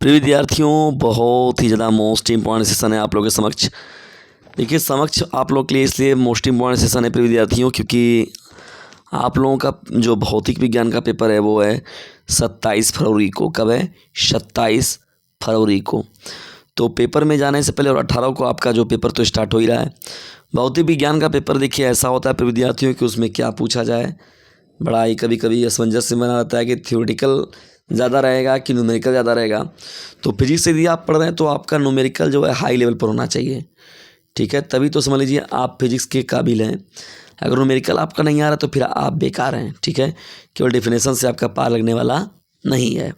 प्रिय विद्यार्थियों, बहुत ही ज़्यादा मोस्ट इम्पॉर्टेंट सेशन है आप लोगों के समक्ष। देखिए, समक्ष आप लोग के लिए इसलिए मोस्ट इम्पॉर्टेंट सेशन है प्रिय विद्यार्थियों, क्योंकि आप लोगों का जो भौतिक विज्ञान का पेपर है वो है 27 फरवरी को। कब है? 27 फरवरी को। तो पेपर में जाने से पहले और 18 को आपका जो पेपर तो स्टार्ट हो ही रहा है। भौतिक विज्ञान का पेपर देखिए ऐसा होता है प्रिय विद्यार्थियों कि उसमें क्या पूछा जाए, बड़ा ही कभी कभी असमंजस से बना रहता है कि थ्योरेटिकल ज़्यादा रहेगा कि न्यूमेरिकल ज़्यादा रहेगा। तो फिजिक्स से यदि आप पढ़ रहे हैं तो आपका न्यूमेरिकल जो है हाई लेवल पर होना चाहिए, ठीक है, तभी तो समझ लीजिए आप फिजिक्स के काबिल हैं। अगर न्यूमेरिकल आपका नहीं आ रहा तो फिर आप बेकार हैं, ठीक है, केवल डेफिनेशन से आपका पार लगने वाला नहीं है।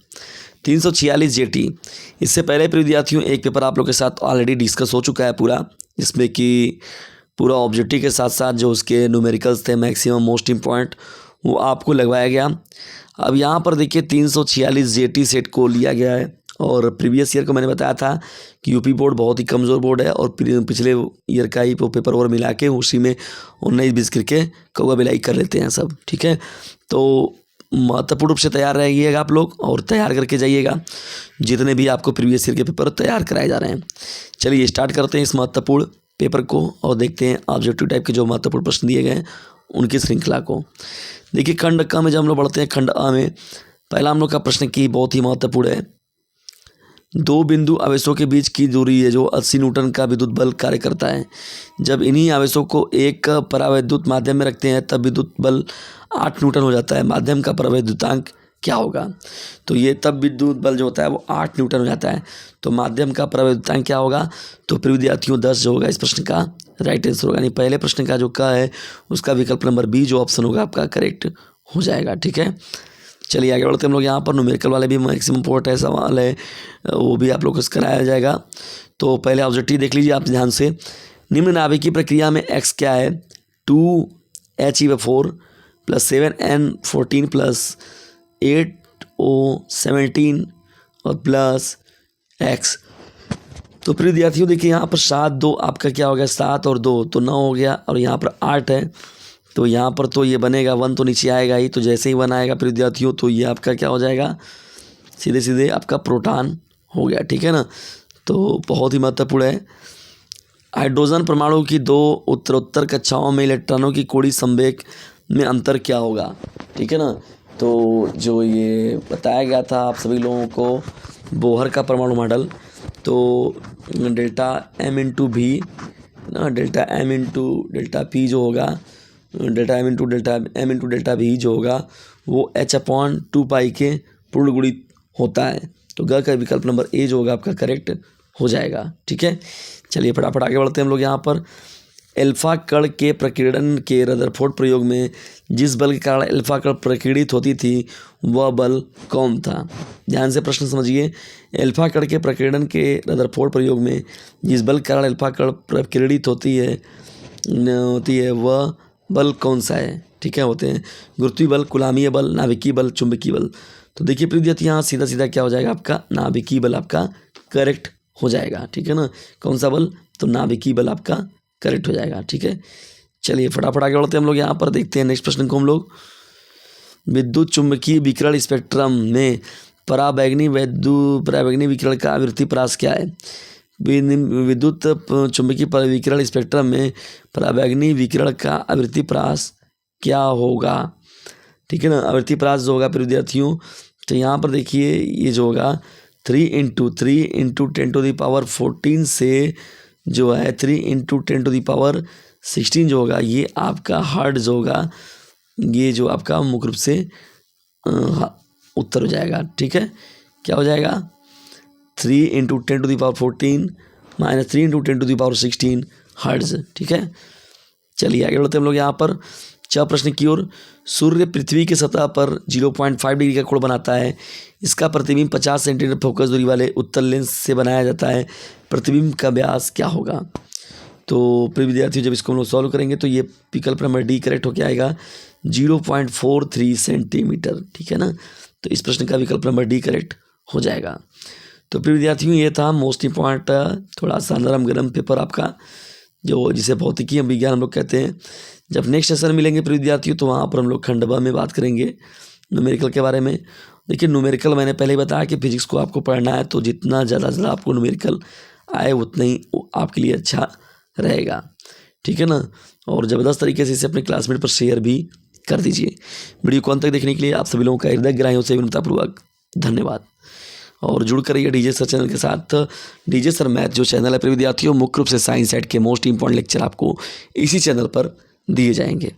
346 जेटी, इससे पहले प्रिय विद्यार्थियों एक पेपर आप लोग के साथ ऑलरेडी डिस्कस हो चुका है पूरा, जिसमें कि पूरा ऑब्जेक्टिव के साथ साथ जो उसके न्यूमेरिकल्स थे मैक्सिमम मोस्ट इम्पॉर्टेंट वो आपको लगवाया गया। अब यहाँ पर देखिए 346 जेटी सेट को लिया गया है और प्रीवियस ईयर को मैंने बताया था कि यूपी बोर्ड बहुत ही कमज़ोर बोर्ड है और पिछले ईयर का ही वो पेपर और मिला के उसी में 19-20 करके कौवा बिलाई कर लेते हैं सब, ठीक है। तो महत्वपूर्ण रूप से तैयार रहिएगा आप लोग और तैयार करके जाइएगा जितने भी आपको प्रीवियस ईयर के पेपर तैयार कराए जा रहे हैं। चलिए स्टार्ट करते हैं इस महत्वपूर्ण पेपर को और देखते हैं ऑब्जेक्टिव टाइप के जो महत्वपूर्ण प्रश्न दिए गए हैं उनकी श्रृंखला को। देखिए खंड क में जब हम लोग बढ़ते हैं, खंड अ में पहला हम लोग का प्रश्न की बहुत ही महत्वपूर्ण है। दो बिंदु आवेशों के बीच की दूरी है जो 80 न्यूटन का विद्युत बल कार्य करता है। जब इन्हीं आवेशों को एक परावैद्युत माध्यम में रखते हैं तब विद्युत बल 8 न्यूटन हो जाता है। माध्यम का परावैद्युतांक क्या होगा? तो ये तब विद्युत बल जो होता है वो 8 न्यूटन हो जाता है। तो माध्यम का परावैद्युतांक क्या होगा? तो प्रिय विद्यार्थियों 10 जो होगा इस प्रश्न का राइट आंसर होगा। यानी पहले प्रश्न का जो का है उसका विकल्प नंबर बी जो ऑप्शन होगा आपका करेक्ट हो जाएगा, ठीक है। चलिए आगे बढ़ते हम लोग। यहाँ पर न्यूमेरिकल वाले भी मैक्सिमम इम्पोर्टेंट है सवाल है, वो भी आप लोग को कराया जाएगा। तो पहले ऑब्जेक्टिव देख लीजिए आप ध्यान से। निम्न नाभिकीय प्रक्रिया में एक्स क्या है? 2He4 + 7N14 + 8O17 और प्लस एक्स। तो प्रिय विद्यार्थियों देखिए यहाँ पर 7 2 आपका क्या हो गया? 7 और 2 तो 9 हो गया और यहाँ पर 8 है तो यहाँ पर तो ये बनेगा 1 तो नीचे आएगा ही। तो जैसे ही 1 आएगा प्रिय विद्यार्थियों तो ये आपका क्या हो जाएगा? सीधे सीधे आपका प्रोटॉन हो गया, ठीक है ना। तो बहुत ही महत्वपूर्ण है। हाइड्रोजन परमाणु की दो उत्तरोत्तर कक्षाओं में इलेक्ट्रॉनों की कोणीय संवेग में अंतर क्या होगा, ठीक है ना। तो जो ये बताया गया था आप सभी लोगों को बोहर का परमाणु मॉडल, तो डेल्टा M/V ना, डेल्टा M/P जो होगा, डेल्टा M/V जो होगा वो H/2π के पूर्ण गुणित होता है। तो ग का विकल्प नंबर ए जो होगा आपका करेक्ट हो जाएगा, ठीक है। चलिए फटाफट आगे बढ़ते हैं हम लोग। यहाँ पर एल्फा कण के प्रकीर्णन के रदरफोर्ड प्रयोग में जिस बल के कारण एल्फा कण प्रकीर्णित होती थी वह बल कौन था? ध्यान से प्रश्न समझिए। एल्फा कण के प्रकीर्णन के रदरफोर्ड प्रयोग में जिस बल के कारण एल्फा कण प्रकीर्णित होती है वह बल कौन सा है? ठीक है, होते हैं गुरुत्वीय बल, कुलामीय बल, नाभिकीय बल, चुंबकीय बल। तो देखिए प्रिय विद्यार्थी यहाँ सीधा सीधा क्या हो जाएगा? आपका नाभिकीय बल आपका करेक्ट हो जाएगा, ठीक है ना। कौन सा बल? तो नाभिकीय बल आपका करेक्ट हो जाएगा, ठीक है। चलिए फटाफट आगे बढ़ते हैं हम लोग। यहाँ पर देखते हैं नेक्स्ट प्रश्न को हम लोग। विद्युत चुंबकीय विकिरण स्पेक्ट्रम में पराबैंगनी विकिरण का आवृत्ति परास क्या है? विद्युत चुंबकीय विकिरण स्पेक्ट्रम में पराबैंगनी विकिरण का आवृत्ति परास क्या होगा, ठीक है ना। आवृत्ति परास जो होगा प्रिय विद्यार्थियों, तो यहाँ पर देखिए ये जो होगा 3 × 10⁻14 से जो है 3 × 10⁻16 जो होगा ये आपका हर्ट जो होगा, ये जो आपका मुख्य रूप से उत्तर हो जाएगा, ठीक है। क्या हो जाएगा? 3 × 10⁻14 - 3 × 10⁻16 हर्ट्ज, ठीक है। चलिए आगे बढ़ते हम लोग। यहाँ पर 6 प्रश्न की ओर। सूर्य पृथ्वी की सतह पर 0.5 डिग्री का कोण बनाता है। इसका प्रतिबिंब 50 सेंटीमीटर फोकस दूरी वाले उत्तल लेंस से बनाया जाता है। प्रतिबिंब का व्यास क्या होगा? तो प्रिय विद्यार्थियों जब इसको हम लोग सॉल्व करेंगे तो ये विकल्प नंबर डी करेक्ट होकर आएगा 0.43 सेंटीमीटर, ठीक है ना। तो इस प्रश्न का विकल्प नंबर डी करेक्ट हो जाएगा। तो प्रिय विद्यार्थियों ये था मोस्ट इम्पॉर्टेंट थोड़ा सा नरम गरम पेपर आपका, जो जिसे भौतिकी विज्ञान हम लोग कहते हैं। जब नेक्स्ट सेशन मिलेंगे प्रिय विद्यार्थियों तो वहाँ पर हम लोग खंड ब में बात करेंगे न्यूमेरिकल के बारे में, देखिए न्यूमेरिकल मैंने पहले ही बताया कि फिजिक्स को आपको पढ़ना है तो जितना ज़्यादा आपको न्यूमेरिकल आए उतना ही आपके लिए अच्छा रहेगा, ठीक है ना। और ज़बरदस्त तरीके से इसे अपने क्लासमेट पर शेयर भी कर दीजिए। वीडियो को अंत तक देखने के लिए आप सभी लोगों का हृदय गहराइयों से विनम्रतापूर्वक धन्यवाद। और जुड़कर रहिए डीजे सर चैनल के साथ। डीजे सर मैथ जो चैनल है प्रिय विद्यार्थियों, मुख्य रूप से साइंस सेट के मोस्ट इंपॉर्टेंट लेक्चर आपको इसी चैनल पर दिए जाएंगे।